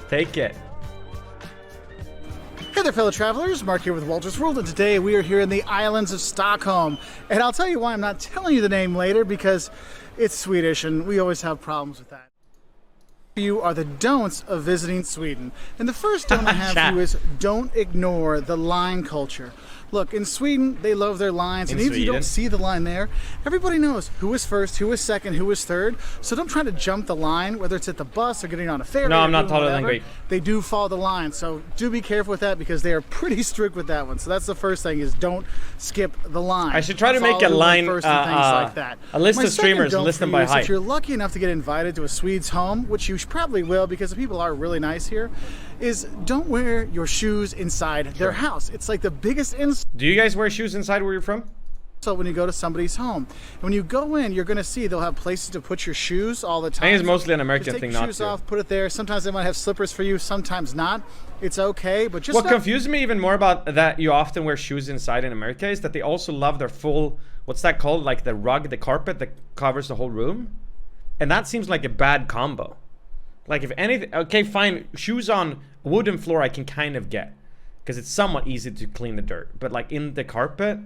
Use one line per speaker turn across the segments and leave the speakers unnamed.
Take it.
Hey there, fellow travelers. Mark here with Wolters World, and today we are here in the islands of Stockholm. And I'll tell you why I'm not telling you the name later, because it's Swedish, and we always have problems with that. You are the don'ts of visiting Sweden. And the first don't I have for you is don't ignore the line culture. Look, in Sweden, they love their lines, and even if you don't see the line there, everybody knows who was first, who was second, who was third. So don't try to jump the line, whether it's at the bus or getting on a ferry.
No, I'm not tolerating Greek.
They do follow the line, so do be careful with that because they are pretty strict with that one. So that's the first thing: is don't skip the line.
I should try to make a line
first and things like that.
A list of streamers and list them by height.
If you're lucky enough to get invited to a Swede's home, which you probably will because the people are really nice here, is don't wear your shoes inside their house. It's like the biggest insult.
Do you guys wear shoes inside where you're from?
So when you go to somebody's home, and when you go in, you're going to see they'll have places to put your shoes all the time.
I think it's mostly an American
just
thing
take
not
your shoes
to.
off, put it there. Sometimes they might have slippers for you, sometimes not. It's okay, but just
what confuses me even more about that you often wear shoes inside in America is that they also love their full, what's that called? Like the rug, the carpet that covers the whole room. And that seems like a bad combo. Like if anything, okay, fine, shoes on wooden floor I can kind of get because it's somewhat easy to clean the dirt. But like in the carpet,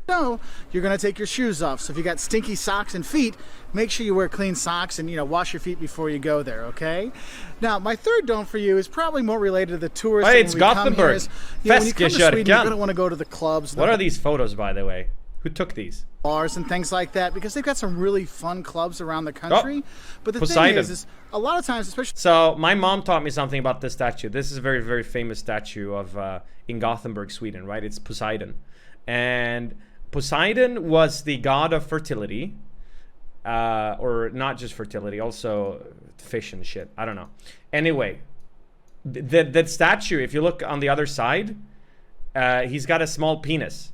no, you're going to take your shoes off. So if you got stinky socks and feet, make sure you wear clean socks and, wash your feet before you go there, okay? Now, my third don't for you is probably more related to the tourists.
Hey, it's Gothenburg.
When you come to Sweden, you're going to want to go to the clubs.
What are these photos, by the way? Who took these?
Bars and things like that, because they've got some really fun clubs around the country. But the
Poseidon.
thing is a lot of times, especially...
So, my mom taught me something about this statue. This is a very, very famous statue of in Gothenburg, Sweden, right? It's Poseidon. And Poseidon was the god of fertility, or not just fertility, also fish and shit. I don't know. Anyway, that statue, if you look on the other side, he's got a small penis.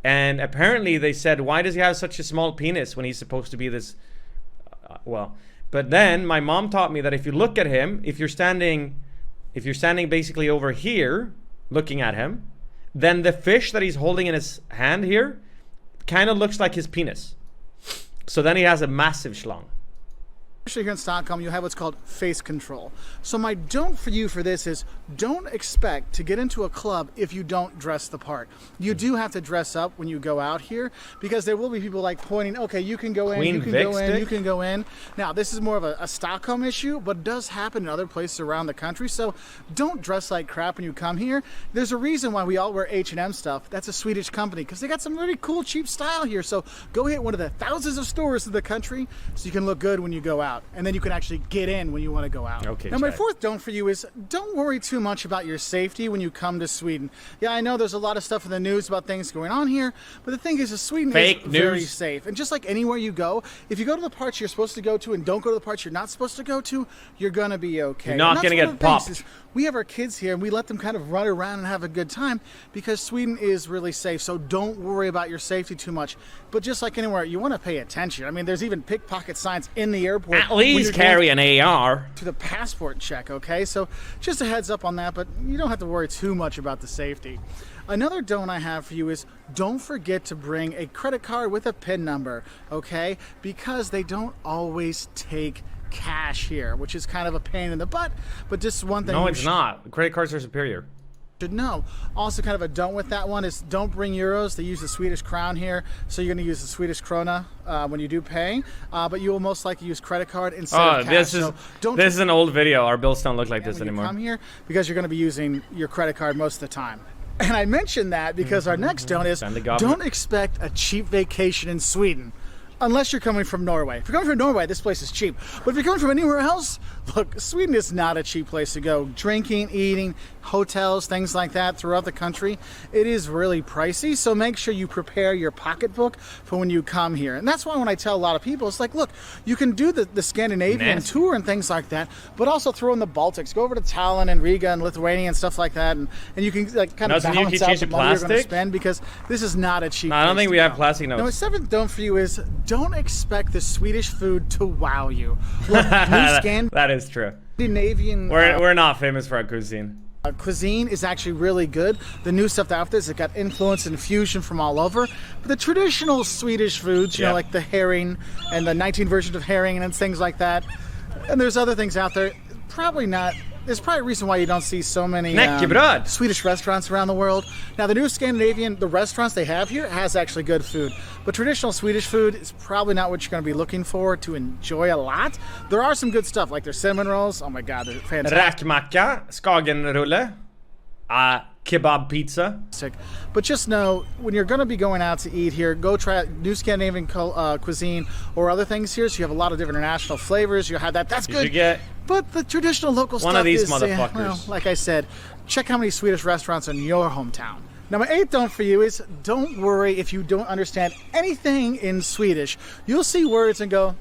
And apparently they said, why does he have such a small penis when he's supposed to be this... well, but then my mom taught me that if you look at him, if you're standing basically over here, looking at him, then the fish that he's holding in his hand here kind of looks like his penis. So then he has a massive schlong.
Especially here in Stockholm, you have what's called face control. So my don't for you for this is don't expect to get into a club if you don't dress the part. You do have to dress up when you go out here because there will be people like pointing, okay, you can go in, you can go in, you can go in. Now, this is more of a Stockholm issue, but it does happen in other places around the country. So don't dress like crap when you come here. There's a reason why we all wear H&M stuff. That's a Swedish company because they got some really cool, cheap style here. So go hit one of the thousands of stores in the country so you can look good when you go out. And then you can actually get in when you want to go out.
Okay.
Now, my fourth don't for you is don't worry too much about your safety when you come to Sweden. Yeah, I know there's a lot of stuff in the news about things going on here, but the thing is Sweden is very safe. And just like anywhere you go, if you go to the parts you're supposed to go to and don't go to the parts you're not supposed to go to, you're going to be okay.
You're not going to get popped.
We have our kids here and we let them kind of run around and have a good time because Sweden is really safe. So don't worry about your safety too much. But just like anywhere, you want to pay attention. I mean, there's even pickpocket signs in the airport.
At least carry an AR.
To the passport check, okay? So just a heads up on that, but you don't have to worry too much about the safety. Another don't I have for you is don't forget to bring a credit card with a PIN number, okay? Because they don't always take cash here, which is kind of a pain in the butt, but just one thing.
No, it's not. Credit cards are superior.
Should know. Also, kind of a don't with that one is don't bring euros. They use the Swedish crown here, so you're going to use the Swedish krona when you do pay, but you will most likely use credit card instead of cash.
This is an old video. Our bills don't look like this anymore.
Come here because you're going to be using your credit card most of the time. And I mentioned that because our next don't is don't expect a cheap vacation in Sweden. Unless you're coming from Norway. If you're coming from Norway, this place is cheap. But if you're coming from anywhere else, look, Sweden is not a cheap place to go. Drinking, eating, hotels, things like that throughout the country, it is really pricey. So make sure you prepare your pocketbook for when you come here. And that's why when I tell a lot of people, it's like, look, you can do the Scandinavian tour and things like that, but also throw in the Baltics. Go over to Tallinn and Riga and Lithuania and stuff like that. And you can like kind of balance out the money you're going to spend because this is not a cheap place.
I don't think we have plastic notes.
No, my seventh don't for you is don't expect the Swedish food to wow you. Look,
that is true.
Scandinavian.
We're not famous for our cuisine.
Cuisine is actually really good. The new stuff out there is it got influence and fusion from all over. But the traditional Swedish foods, you know, like the herring and the 19 versions of herring and things like that. And there's other things out there, probably not there's probably a reason why you don't see so many Swedish restaurants around the world. Now, the new Scandinavian, the restaurants they have here has actually good food. But traditional Swedish food is probably not what you're going to be looking for to enjoy a lot. There are some good stuff, like their cinnamon rolls. Oh my God, they're fantastic.
Räkmacka, skagenrulle, kebab pizza.
But just know, when you're going to be going out to eat here, go try new Scandinavian cuisine or other things here. So you have a lot of different international flavors. You have that. That's good.
You get
but the traditional local
one
stuff
of these
is,
motherfuckers.
Well, like I said, check how many Swedish restaurants in your hometown. Now, my 8th don't for you is don't worry if you don't understand anything in Swedish. You'll see words and go,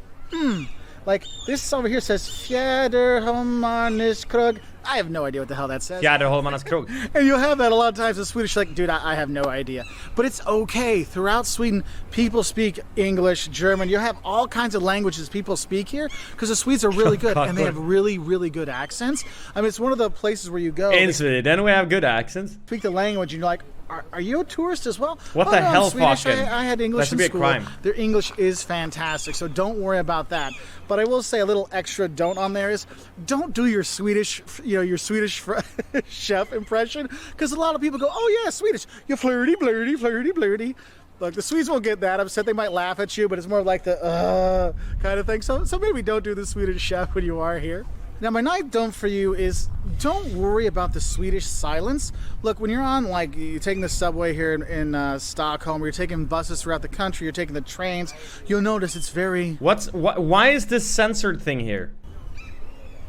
Like this over here says Fjäderholmarniskrog. I have no idea what the hell that says.
Fjäderholmarniskrog.
And you'll have that a lot of times in Swedish, like, dude, I have no idea. But it's okay. Throughout Sweden, people speak English, German. You have all kinds of languages people speak here because the Swedes are really good and they have really, really good accents. I mean, it's one of the places where you go.
In Sweden, we have good accents.
Speak the language and you're like, are you a tourist as well?
What the hell,
Swedish.
fucking?
I had English in school.
That should be a crime.
Their English is fantastic, so don't worry about that. But I will say a little extra don't on there is don't do your Swedish, your Swedish chef impression, because a lot of people go, oh yeah, Swedish, you're flirty, blurty, flirty, blurty. Look, the Swedes won't get that upset. They might laugh at you, but it's more like the kind of thing. So maybe don't do the Swedish chef when you are here. Now, my 9th don't for you is don't worry about the Swedish silence. Look, when you're on, like, you're taking the subway here in Stockholm, or you're taking buses throughout the country, you're taking the trains, you'll notice it's very...
Why is this censored thing here?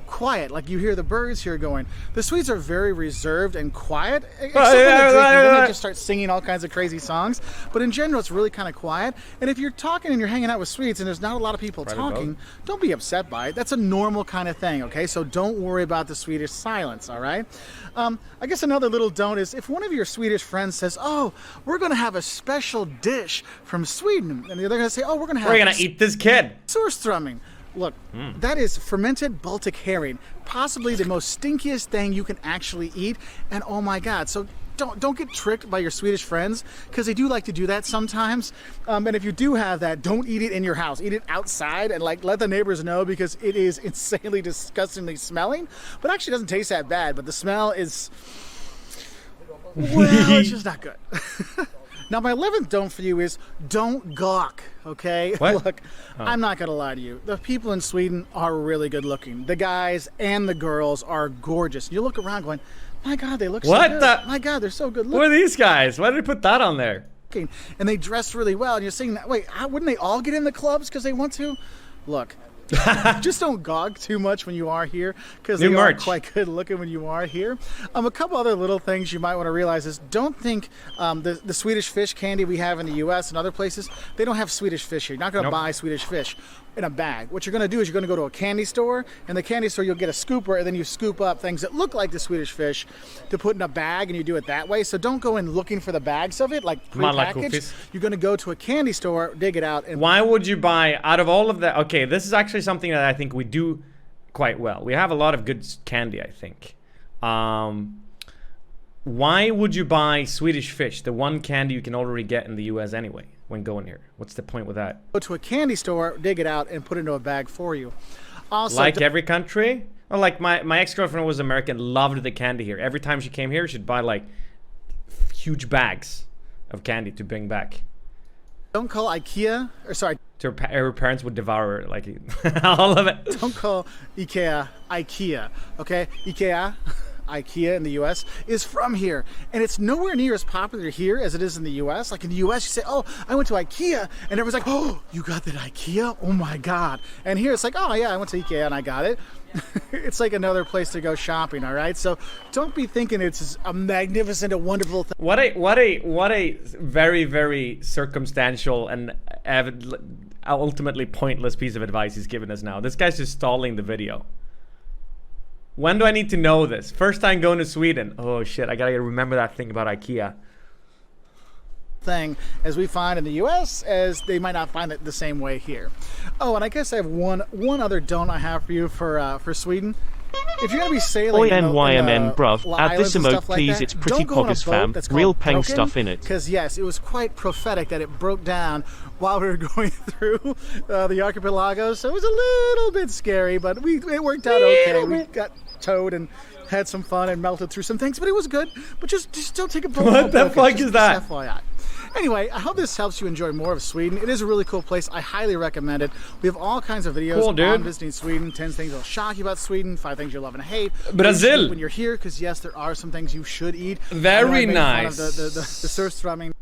Quiet, like you hear the birds here going. The Swedes are very reserved and quiet. Except when they just start singing all kinds of crazy songs. But in general, it's really kind of quiet. And if you're talking and you're hanging out with Swedes and there's not a lot of people talking, don't be upset by it. That's a normal kind of thing, okay? So don't worry about the Swedish silence, all right? I guess another little don't is if one of your Swedish friends says, oh, we're going to have a special dish from Sweden. And they're going to say, oh, we're going to
eat this kid.
Surströmming. Look, that is fermented Baltic herring, possibly the most stinkiest thing you can actually eat, and oh my God, so don't get tricked by your Swedish friends, because they do like to do that sometimes, and if you do have that, don't eat it in your house, eat it outside, and like let the neighbors know, because it is insanely disgustingly smelling, but actually doesn't taste that bad, but the smell is, well, it's just not good. Now, my 11th don't for you is don't gawk, okay?
What?
Look, I'm not going to lie to you. The people in Sweden are really good looking. The guys and the girls are gorgeous. You look around going, my God, they look so good. My God, they're so good looking.
Who are these guys? Why did they put that on there?
And they dress really well. And you're saying, wait, wouldn't they all get in the clubs because they want to? Look. Just don't gawk too much when you are here, because they are quite good looking when you are here. A couple other little things you might want to realize is don't think the Swedish fish candy we have in the U.S. and other places, they don't have Swedish fish here. You're not going to buy Swedish fish in a bag. What you're going to do is you're going to go to a candy store. In the candy store, you'll get a scooper, and then you scoop up things that look like the Swedish fish to put in a bag, and you do it that way. So don't go in looking for the bags of it, like prepackaged. You're going to go to a candy store, dig it out. And
why would you buy, out of all of that, okay, this is actually something that I think we do quite well. We have a lot of good candy, I think. Why would you buy Swedish fish, the one candy you can already get in the US anyway, when going here? What's the point with that?
Go to a candy store, dig it out, and put it into a bag for you. Also,
like every country? Well, like my ex-girlfriend was American, loved the candy here. Every time she came here, she'd buy like huge bags of candy to bring back.
Don't call IKEA, or sorry.
Her parents would devour like all of it.
Don't call IKEA, okay? IKEA in the US is from here, and it's nowhere near as popular here as it is in the US. Like in the US, you say, oh, I went to IKEA, and everyone's like, oh, you got that IKEA? Oh my God. And here it's like, oh yeah, I went to IKEA and I got it. It's like another place to go shopping, all right? So don't be thinking it's a magnificent and wonderful thing.
What a very, very circumstantial and ultimately pointless piece of advice he's given us now. This guy's just stalling the video. When do I need to know this? First time going to Sweden. Oh shit, I gotta remember that thing about IKEA.
Thing as we find in the US, as they might not find it the same way here. Oh, and I guess I have one other don't I have for you for Sweden. if you're gonna be sailing,
ONYMN bruv, add this emote please,
that,
it's pretty
don't go on a
poggers
boat
fam,
that's
real
called
pang
broken,
stuff in it.
Because yes, it was quite prophetic that it broke down while we were going through the archipelagos, so it was a little bit scary, but it worked out okay. We got towed and had some fun and melted through some things, but it was good. But just don't take a boat.
What the fuck is that?
FYI. Anyway, I hope this helps you enjoy more of Sweden. It is a really cool place. I highly recommend it. We have all kinds of videos on visiting Sweden. 10 things that'll shock you about Sweden. 5 things you'll love and hate.
Brazil.
When you're here, because yes, there are some things you should eat.
Very nice.
The surf thrumming.